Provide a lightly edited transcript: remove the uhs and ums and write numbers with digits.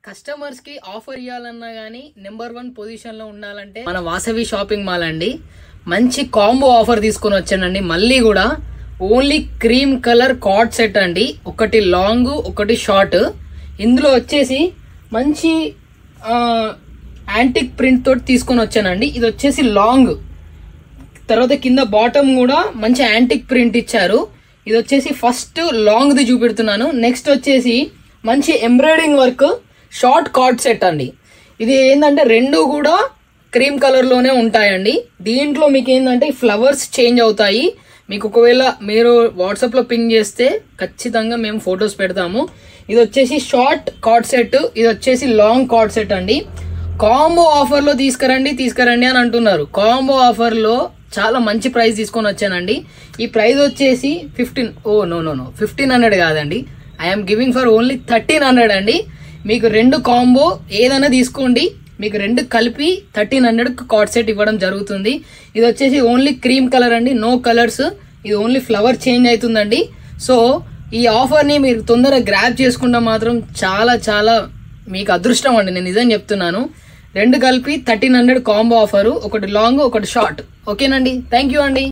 Customers కి offer ఇవ్వాలన్నా గానీ నెంబర్ 1 పొజిషన్ లో ఉండాలంటే మన వాసవి షాపింగ్ మాల్ అండి. మంచి కాంబో ఆఫర్ తీసుకొని వచ్చానండి. మళ్ళీ కూడా only cream colour card set అండి. ఒకటి లాంగ్ ఒకటి షార్ట్. ఇందులో వచ్చేసి మంచి యాంటిక్ ప్రింట్ తోటి తీసుకొని వచ్చానండి. ఇది వచ్చేసి లాంగ్, తర్వాత కింద బాటమ్ కూడా మంచి యాంటిక్ ప్రింట్ ఇచ్చారు. ఇది వచ్చేసి ఫస్ట్ లాంగ్ ది చూపెడుతున్నాను. నెక్స్ట్ వచ్చేసి మంచి embroidering work short card set అండి. ఇది ఏంటంటే రెండు కూడా క్రీమ్ కలర్ లోనే ఉంటాయండి. దీంట్లో మీకు ఏంటంటే ఫ్లవర్స్ చేంజ్ అవుతాయి. మీకు ఒకవేళ మీరు వాట్సాప్ లో పింగ్ చేస్తే ఖచ్చితంగా మేము ఫొటోస్ పెడతాము. ఇది వచ్చేసి షార్ట్ కార్డ్ సెట్, ఇది వచ్చేసి లాంగ్ కార్డ్ సెట్ అండి. కాంబో ఆఫర్ లో తీసుకురండి అని అంటున్నారు. కాంబో ఆఫర్ లో చాలా మంచి ప్రైస్ తీసుకొని వచ్చానండి. ఈ ప్రైస్ వచ్చేసి 1500 కాదండి. ఐఎమ్ గివింగ్ ఫర్ ఓన్లీ 1300 అండి. మీకు రెండు కాంబో ఏదైనా తీసుకోండి, మీకు రెండు కలిపి 1300 కార్డ్ సెట్ ఇవ్వడం జరుగుతుంది. ఇది వచ్చేసి ఓన్లీ క్రీమ్ కలర్ అండి, నో కలర్స్. ఇది ఓన్లీ ఫ్లవర్ చేంజ్ అవుతుందండి. సో ఈ ఆఫర్ ని మీరు తొందరగా గ్రాబ్ చేసుకుంటే మాత్రం చాలా చాలా మీకు అదృష్టం అండి. నేను నిజం చెప్తున్నాను. రెండు కలిపి 1300 కాంబో ఆఫర్, ఒకటి లాంగ్ ఒకటి షార్ట్. ఓకేనండి, థ్యాంక్ యూ అండి.